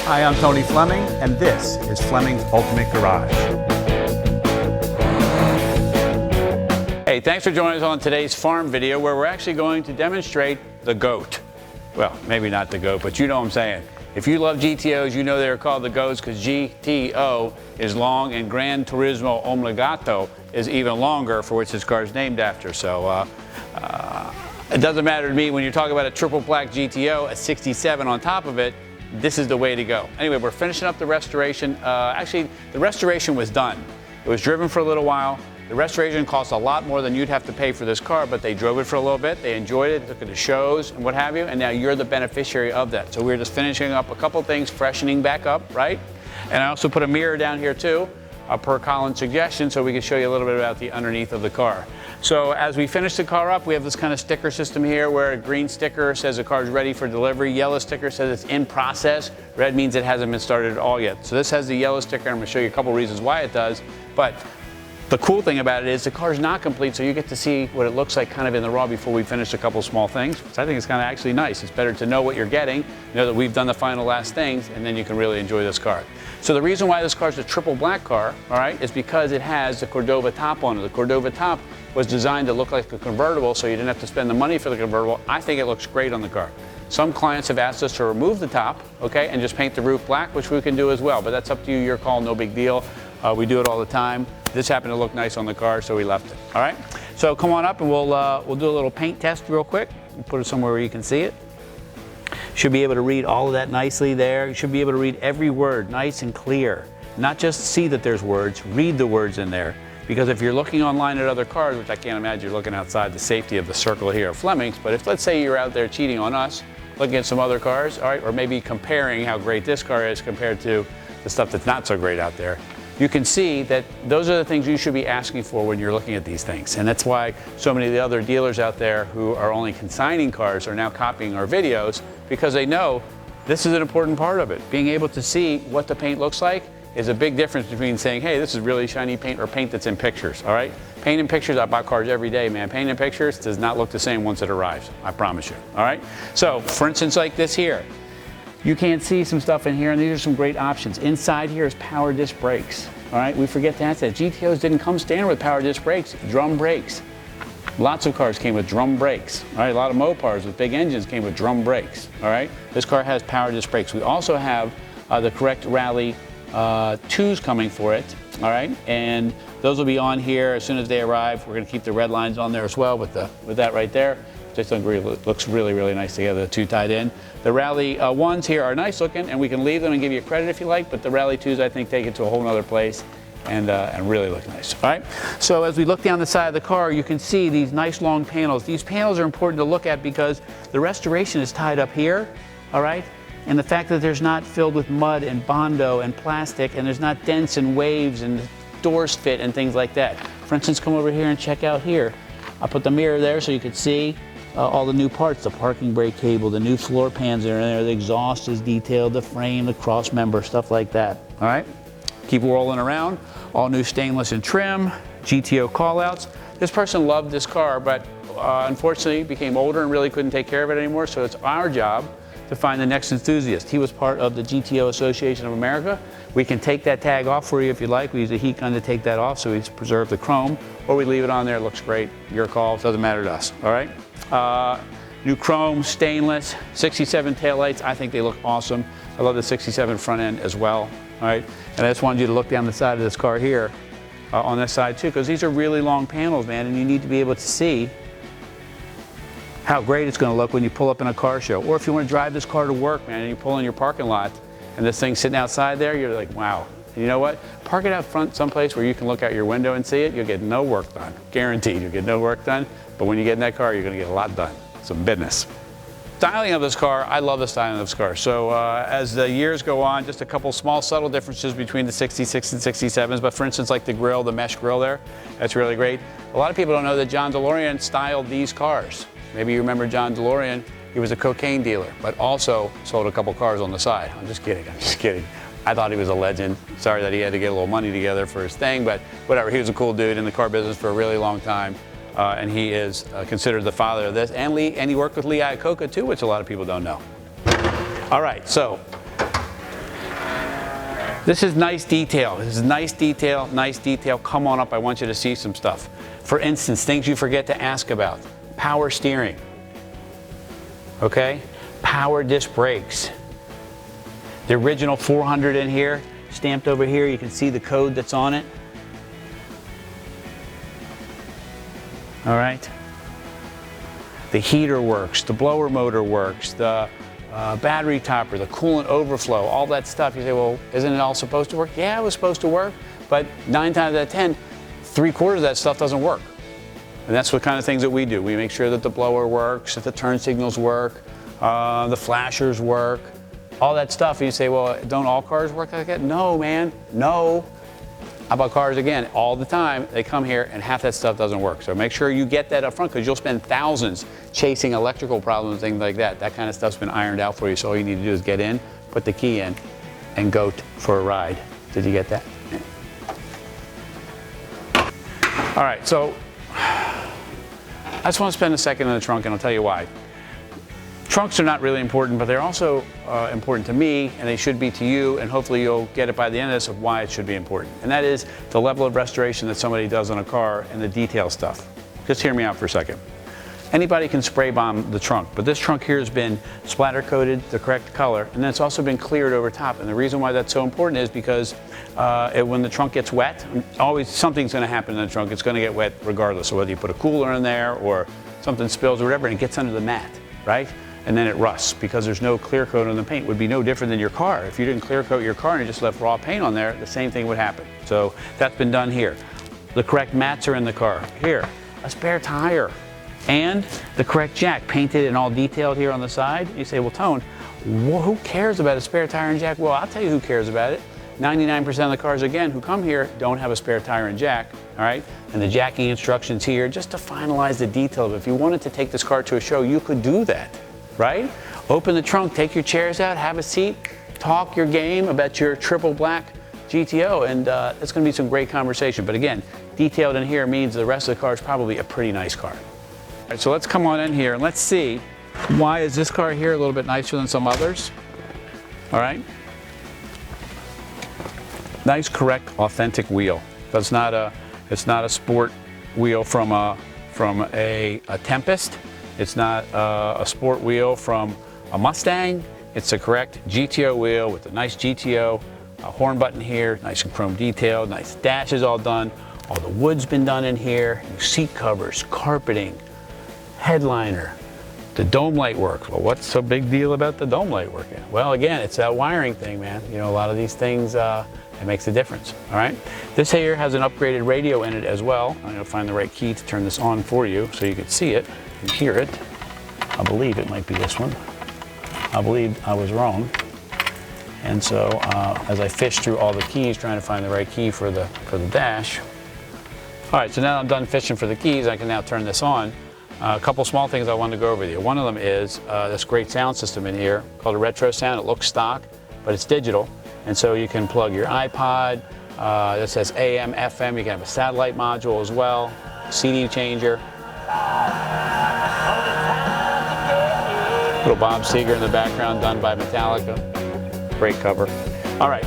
Hi, I'm Tony Fleming, and this is Fleming's Ultimate Garage. Hey, thanks for joining us on today's farm video where we're actually going to demonstrate the GOAT. Well, maybe not the GOAT, but you know what I'm saying. If you love GTOs, you know they're called the GOATs because GTO is long and Gran Turismo Omologato is even longer, for which this car is named after. So it doesn't matter to me when you're talking about a triple black GTO, a 67 on top of it. This is the way to go. Anyway, we're finishing up the restoration. Actually, the restoration was done. It was driven for a little while. The restoration cost a lot more than you'd have to pay for this car, but they drove it for a little bit. They enjoyed it, took it to shows and what have you, and now you're the beneficiary of that. So we're just finishing up a couple things, freshening back up, right? And I also put a mirror down here too, per Colin's suggestion, so we can show you a little bit about the underneath of the car. So as we finish the car up, we have this kind of sticker system here where a green sticker says the car is ready for delivery. Yellow sticker says it's in process. Red means it hasn't been started at all yet. So this has the yellow sticker. I'm going to show you a couple reasons why it does. But the cool thing about it is the car is not complete, so you get to see what it looks like kind of in the raw before we finish a couple small things. So I think it's kind of actually nice. It's better to know what you're getting, know that we've done the final last things, and then you can really enjoy this car. So the reason why this car is a triple black car, all right, is because it has the Cordova top on it. The Cordova top was designed to look like a convertible, so you didn't have to spend the money for the convertible. I think it looks great on the car. Some clients have asked us to remove the top, okay, and just paint the roof black, which we can do as well, but that's up to you, your call, no big deal. We do it all the time. This happened to look nice on the car, so we left it, all right? So come on up and we'll do a little paint test real quick. We'll put it somewhere where you can see it. Should be able to read all of that nicely there. You should be able to read every word nice and clear. Not just see that there's words, read the words in there. Because if you're looking online at other cars, which I can't imagine you're looking outside the safety of the circle here at Fleming's, but if let's say you're out there cheating on us, looking at some other cars, all right, or maybe comparing how great this car is compared to the stuff that's not so great out there, you can see that those are the things you should be asking for when you're looking at these things. And that's why so many of the other dealers out there who are only consigning cars are now copying our videos, because they know this is an important part of it. Being able to see what the paint looks like is a big difference between saying, hey, this is really shiny paint, or paint that's in pictures, all right? Paint in pictures, I buy cars every day, man. Paint in pictures does not look the same once it arrives, I promise you, all right? So, for instance, like this here, you can't see some stuff in here, and these are some great options. Inside here is power disc brakes, all right? We forget to ask that. GTOs didn't come standard with power disc brakes, drum brakes. Lots of cars came with drum brakes, all right? A lot of Mopars with big engines came with drum brakes, all right? This car has power disc brakes. We also have the correct Rally 2s coming for it, all right? And those will be on here as soon as they arrive. We're gonna keep the red lines on there as well with that right there. Just looks really, really nice together, the two tied in. The Rally 1s here are nice looking, and we can leave them and give you credit if you like, but the Rally 2s, I think, take it to a whole nother place and really look nice, all right? So as we look down the side of the car, you can see these nice long panels. These panels are important to look at because the restoration is tied up here, all right? And the fact that there's not filled with mud and Bondo and plastic, and there's not dents and waves and doors fit and things like that. For instance, come over here and check out here. I put the mirror there so you could see all the new parts, the parking brake cable, the new floor pans are in there, the exhaust is detailed, the frame, the cross member, stuff like that, all right? Keep rolling around, all new stainless and trim, GTO callouts. This person loved this car, but unfortunately became older and really couldn't take care of it anymore, so it's our job to find the next enthusiast. He was part of the GTO Association of America. We can take that tag off for you if you like. We use a heat gun to take that off so we preserve the chrome, or we leave it on there, it looks great. Your call, doesn't matter to us, all right? New chrome, stainless, 67 taillights. I think they look awesome. I love the 67 front end as well, all right? And I just wanted you to look down the side of this car here, on this side too, because these are really long panels, man, and you need to be able to see how great it's gonna look when you pull up in a car show. Or if you wanna drive this car to work, man, and you pull in your parking lot, and this thing's sitting outside there, you're like, wow. And you know what? Park it out front someplace where you can look out your window and see it, you'll get no work done. Guaranteed, you'll get no work done. But when you get in that car, you're gonna get a lot done. Some business. Styling of this car, I love the styling of this car. So as the years go on, just a couple small subtle differences between the 66 and 67s, but for instance, like the grill, the mesh grill there, that's really great. A lot of people don't know that John DeLorean styled these cars. Maybe you remember John DeLorean, he was a cocaine dealer, but also sold a couple cars on the side. I'm just kidding, I'm just kidding. I thought he was a legend. Sorry that he had to get a little money together for his thing, but whatever, he was a cool dude in the car business for a really long time. And he is considered the father of this. And he worked with Lee Iacocca too, which a lot of people don't know. All right, so This is nice detail. This is nice detail, nice detail. Come on up, I want you to see some stuff. For instance, things you forget to ask about. Power steering, okay? Power disc brakes. The original 400 in here, stamped over here, you can see the code that's on it. All right? The heater works, the blower motor works, the battery topper, the coolant overflow, all that stuff. You say, well, isn't it all supposed to work? Yeah, it was supposed to work, but 9 times out of 10, 3/4 of that stuff doesn't work. And that's what kind of things that we do. We make sure that the blower works, that the turn signals work, the flashers work, all that stuff. And you say, well, don't all cars work like that? No, man, no. How about cars again? All the time, they come here and half that stuff doesn't work. So make sure you get that up front because you'll spend thousands chasing electrical problems, things like that. That kind of stuff's been ironed out for you. So all you need to do is get in, put the key in, and go for a ride. Did you get that? All right, so I just want to spend a second in the trunk and I'll tell you why. Trunks are not really important, but they're also important to me, and they should be to you, and hopefully you'll get it by the end of this of why it should be important. And that is the level of restoration that somebody does on a car and the detail stuff. Just hear me out for a second. Anybody can spray bomb the trunk, but this trunk here has been splatter coated the correct color, and then it's also been cleared over top. And the reason why that's so important is because when the trunk gets wet, always something's going to happen in the trunk. It's going to get wet regardless of whether you put a cooler in there or something spills or whatever, and it gets under the mat, right? And then it rusts because there's no clear coat on the paint. It would be no different than your car. If you didn't clear coat your car and you just left raw paint on there, the same thing would happen. So that's been done here. The correct mats are in the car. Here, a spare tire and the correct jack painted and all detailed here on the side. You say, well, Tone, who cares about a spare tire and jack? Well, I'll tell you who cares about it. 99% of the cars, again, who come here don't have a spare tire and jack, all right? And the jacking instructions here, just to finalize the detail of it. If you wanted to take this car to a show, you could do that. Right? Open the trunk, take your chairs out, have a seat, talk your game about your triple black GTO, and it's going to be some great conversation. But again, detailed in here means the rest of the car is probably a pretty nice car. All right, so let's come on in here and let's see why is this car here a little bit nicer than some others. All right? Nice, correct, authentic wheel. It's not a sport wheel from a Tempest. It's not a sport wheel from a Mustang. It's a correct GTO wheel with a nice GTO horn button here, nice and chrome detail, nice dashes all done. All the wood's been done in here, seat covers, carpeting, headliner, the dome light work. Well, what's so big deal about the dome light working? Well, again, it's that wiring thing, man. You know, a lot of these things, it makes a difference, all right? This here has an upgraded radio in it as well. I'm gonna find the right key to turn this on for you so you can see it. Hear it. I believe it might be this one. I believe I was wrong. And so as I fish through all the keys trying to find the right key for the dash. All right, so now I'm done fishing for the keys, I can now turn this on. A couple small things I wanted to go over with you. One of them is this great sound system in here called a Retrosound. It looks stock, but it's digital. And so you can plug your iPod. This says AM, FM. You can have a satellite module as well, CD changer. Little Bob Seger in the background, done by Metallica. Great cover. All right,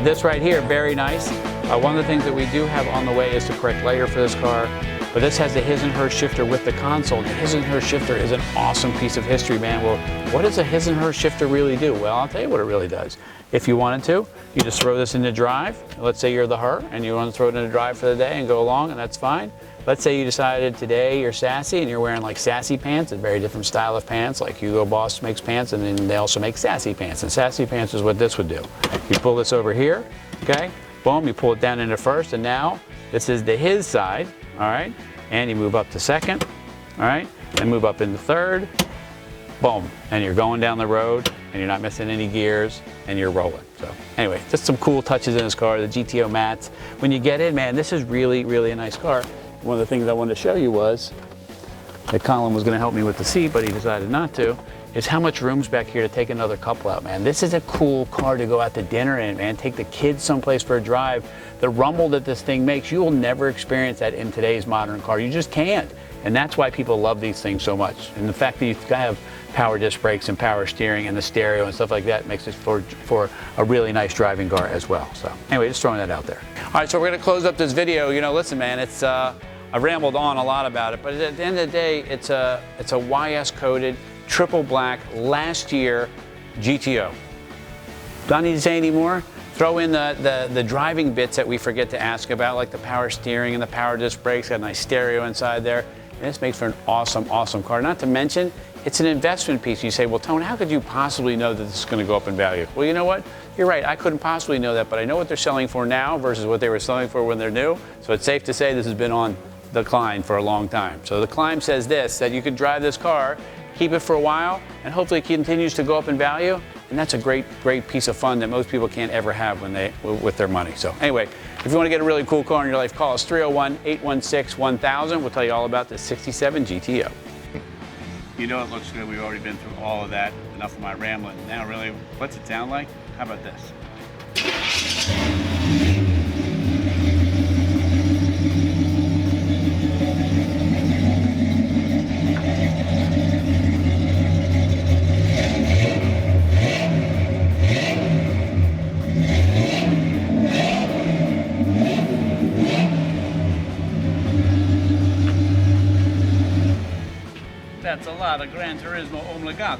this right here, very nice. One of the things that we do have on the way is the correct layer for this car. But this has the his and her shifter with the console. The his and her shifter is an awesome piece of history, man. Well, what does a his and her shifter really do? Well, I'll tell you what it really does. If you wanted to, you just throw this into drive. Let's say you're the her and you want to throw it into drive for the day and go along, and that's fine. Let's say you decided today you're sassy and you're wearing like sassy pants, a very different style of pants, like Hugo Boss makes pants, and then they also make sassy pants. And sassy pants is what this would do. You pull this over here, okay? Boom, you pull it down into first, and now this is the his side, all right? And you move up to second, all right? Then move up into third, boom. And you're going down the road, and you're not missing any gears, and you're rolling. So anyway, just some cool touches in this car, the GTO mats. When you get in, man, this is really, really a nice car. One of the things I wanted to show you was that Colin was going to help me with the seat, but he decided not to, is how much room's back here to take another couple out, man. This is a cool car to go out to dinner in, man. Take the kids someplace for a drive. The rumble that this thing makes, you will never experience that in today's modern car. You just can't. And that's why people love these things so much. And the fact that you have power disc brakes and power steering and the stereo and stuff like that makes it for a really nice driving car as well. So anyway, just throwing that out there. All right, so we're gonna close up this video. You know, listen, man, it's I've rambled on a lot about it, but at the end of the day, it's a YS coded, triple black, last year GTO. Don't need to say any more. Throw in the driving bits that we forget to ask about, like the power steering and the power disc brakes. Got a nice stereo inside there. And this makes for an awesome, awesome car. Not to mention, it's an investment piece. You say, well, Tone, how could you possibly know that this is going to go up in value? Well, you know what? You're right. I couldn't possibly know that, but I know what they're selling for now versus what they were selling for when they're new. So it's safe to say this has been on the climb for a long time. So the climb says this, that you could drive this car, keep it for a while, and hopefully it continues to go up in value. And that's a great, great piece of fun that most people can't ever have with their money. So anyway, if you want to get a really cool car in your life, call us 301-816-1000. We'll tell you all about this 67 GTO. You know it looks good. We've already been through all of that. Enough of my rambling. Now really, what's it sound like? How about this? That's a lot of Gran Turismo omologato.